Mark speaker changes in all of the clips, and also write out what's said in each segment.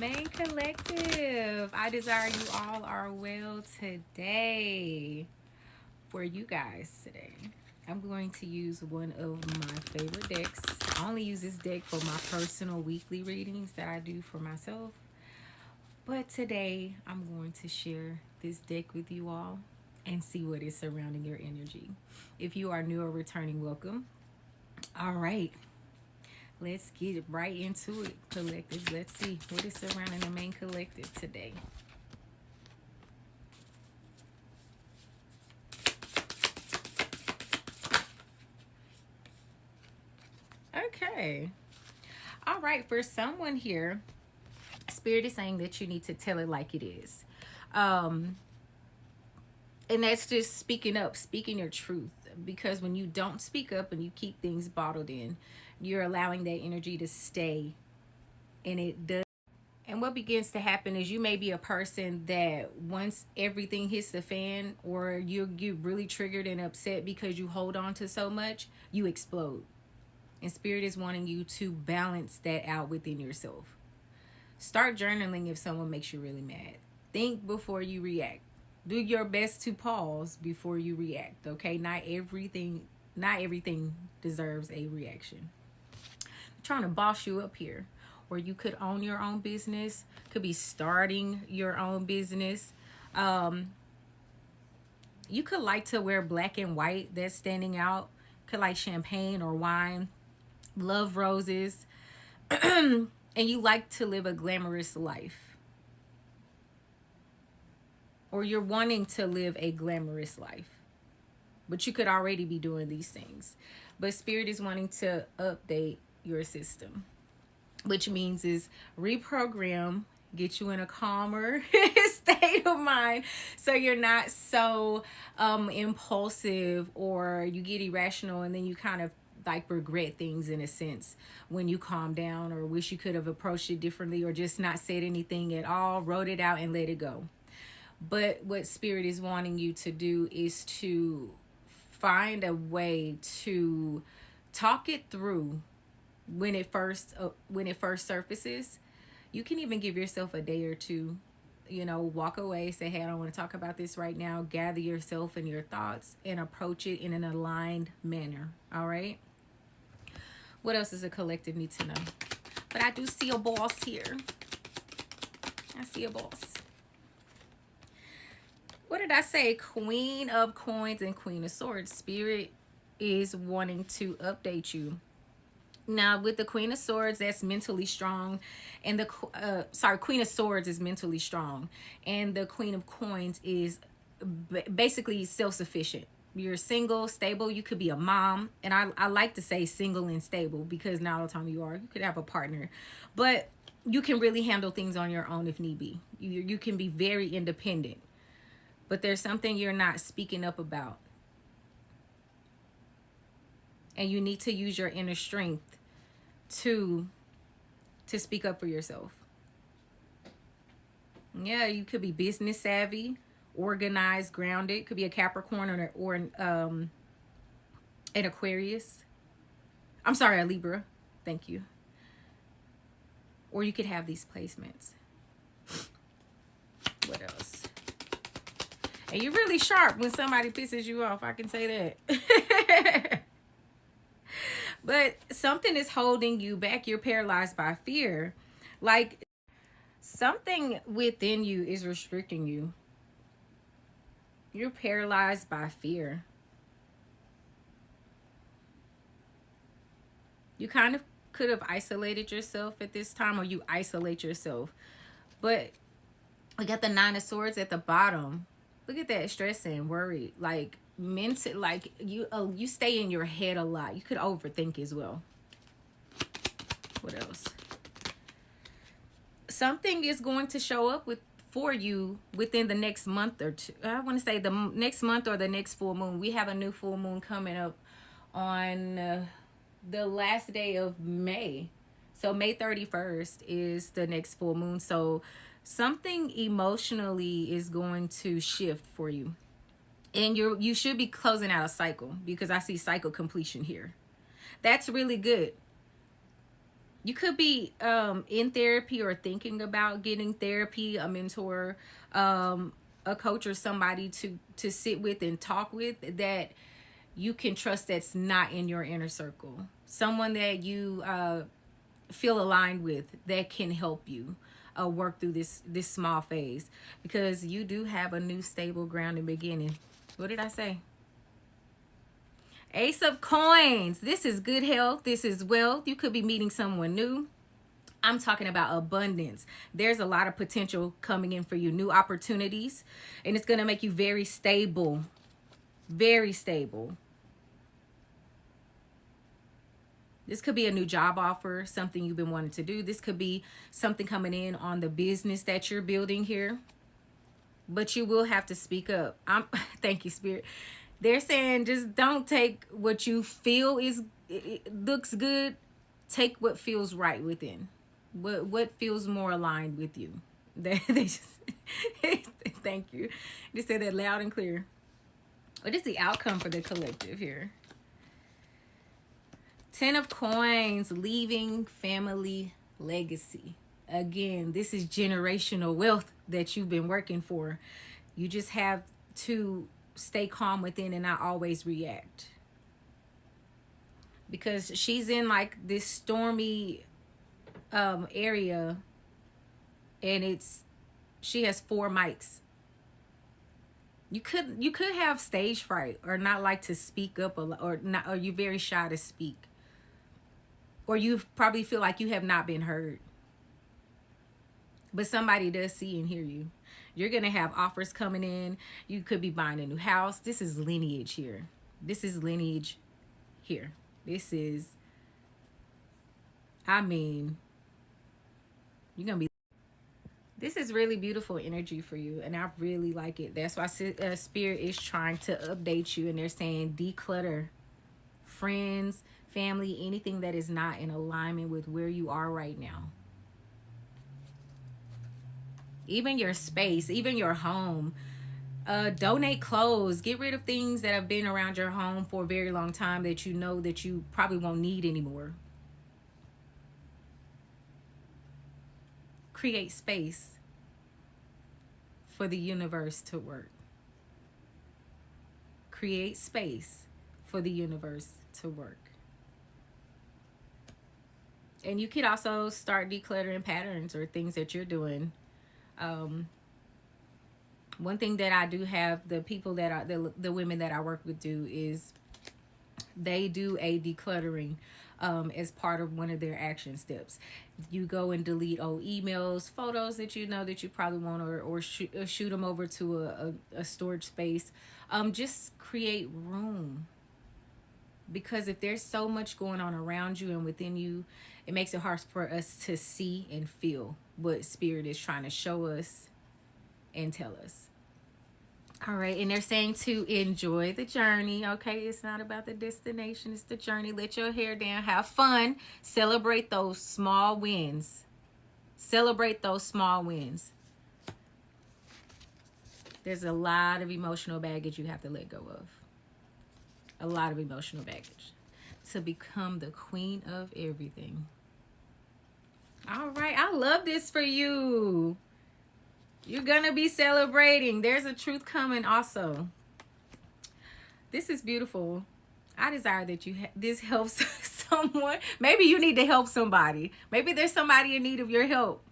Speaker 1: Main Collective, I desire you all are well today. For you guys today, I'm going to use one of my favorite decks. I only use this deck for my personal weekly readings that I do for myself. But today, I'm going to share this deck with you all and see what is surrounding your energy. If you are new or returning, welcome. All right, let's get right into it, collective. Let's see what is surrounding the main collective today. Okay. All right. For someone here, Spirit is saying that you need to tell it like it is. Um, and that's just speaking up, speaking your truth. Because when you don't speak up and you keep things bottled in, you're allowing that energy to stay, and it does. And what begins to happen is you may be a person that once everything hits the fan, or you get really triggered and upset because you hold on to so much, you explode. And Spirit is wanting you to balance that out within yourself. Start journaling if someone makes you really mad. Think before you react. Do your best to pause before you react, okay? Not everything deserves a reaction. I'm trying to boss you up here, or you could own your own business, could be starting your own business. Um, you could like to wear black and white that's standing out. Could like champagne or wine. Love roses. And you like to live a glamorous life, or you're wanting to live a glamorous life, but you could already be doing these things. But Spirit is wanting to update your system, which means is reprogram, get you in a calmer state of mind, so you're not so impulsive, or you get irrational and then you kind of like regret things in a sense when you calm down, or wish you could have approached it differently, or just not said anything at all, wrote it out and let it go. But what Spirit is wanting you to do is to find a way to talk it through when it first surfaces. You can even give yourself a day or two, walk away, say, hey, I don't want to talk about this right now. Gather yourself and your thoughts and approach it in an aligned manner. All right. What else does a collective need to know? But I do see a boss here. I see a boss. What did I say? Queen of Coins and Queen of Swords. Spirit is wanting to update you. Now, with the Queen of Swords, that's mentally strong. And Queen of Swords is mentally strong. And the Queen of Coins is basically self-sufficient. You're single, stable. You could be a mom. And I like to say single and stable, because not all the time you are. You could have a partner. But you can really handle things on your own if need be. You can be very independent. But there's something you're not speaking up about. And you need to use your inner strength to speak up for yourself. Yeah, you could be business savvy, organized, grounded. Could be a Capricorn or an Aquarius. I'm sorry, a Libra. Thank you. Or you could have these placements. What else? And you're really sharp when somebody pisses you off. I can say that. But something is holding you back. You're paralyzed by fear. Like something within you is restricting you. You're paralyzed by fear. You kind of could have isolated yourself at this time, or you isolate yourself. But we got the Nine of Swords at the bottom. Look at that, stress and worry. Like mental, like you stay in your head a lot. You could overthink as well. What else? Something is going to show up for you within the next month or two. I want to say the next month or the next full moon. We have a new full moon coming up on the last day of May. So May 31st is the next full moon. So something emotionally is going to shift for you. And you should be closing out a cycle, because I see cycle completion here. That's really good. You could be in therapy or thinking about getting therapy, a mentor, a coach, or somebody to sit with and talk with that you can trust, that's not in your inner circle. Someone that you feel aligned with, that can help you work through this small phase, because you do have a new stable ground in beginning. What did I say? Ace of Coins. This is good health. This is wealth. You could be meeting someone new. I'm talking about abundance. There's a lot of potential coming in for you, new opportunities, and it's going to make you very stable. Very stable. This could be a new job offer, something you've been wanting to do. This could be something coming in on the business that you're building here. But you will have to speak up. Thank you, Spirit. They're saying just don't take what you feel it looks good. Take what feels right within. What feels more aligned with you. They just thank you. They said that loud and clear. What is the outcome for the collective here? 10 of Coins, leaving family legacy. Again, this is generational wealth that you've been working for. You just have to stay calm within and not always react. Because she's in like this stormy area, and she has 4 mics. You could have stage fright, or not like to speak up, or you're very shy to speak. Or you probably feel like you have not been heard. But somebody does see and hear you. You're going to have offers coming in. You could be buying a new house. This is lineage here. This is lineage here. This is, you're going to be. This is really beautiful energy for you, and I really like it. That's why Spirit is trying to update you, and they're saying declutter friends, family, anything that is not in alignment with where you are right now. Even your space, even your home. Donate clothes. Get rid of things that have been around your home for a very long time that you know that you probably won't need anymore. Create space for the universe to work. Create space for the universe to work. And you could also start decluttering patterns or things that you're doing. One thing that I do have the people that are the women that I work with do is they do a decluttering as part of one of their action steps. You go and delete old emails, photos that you know that you probably want, or shoot them over to a storage space. Just create room, because if there's so much going on around you and within you, it makes it hard for us to see and feel what Spirit is trying to show us and tell us. All right, and they're saying to enjoy the journey. Okay, it's not about the destination, it's the journey. Let your hair down, have fun, celebrate those small wins. Celebrate those small wins. There's a lot of emotional baggage you have to let go of. A lot of emotional baggage to become the queen of everything. All right, I love this for you. You're gonna be celebrating. There's a truth coming also. This is beautiful. I desire that this helps someone. Maybe you need to help somebody. Maybe there's somebody in need of your help.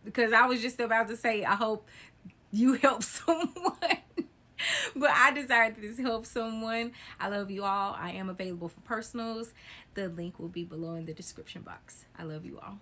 Speaker 1: Because I was just about to say, I hope you help someone. But I desire that this helps someone. I love you all. I am available for personals. The link will be below in the description box. I love you all.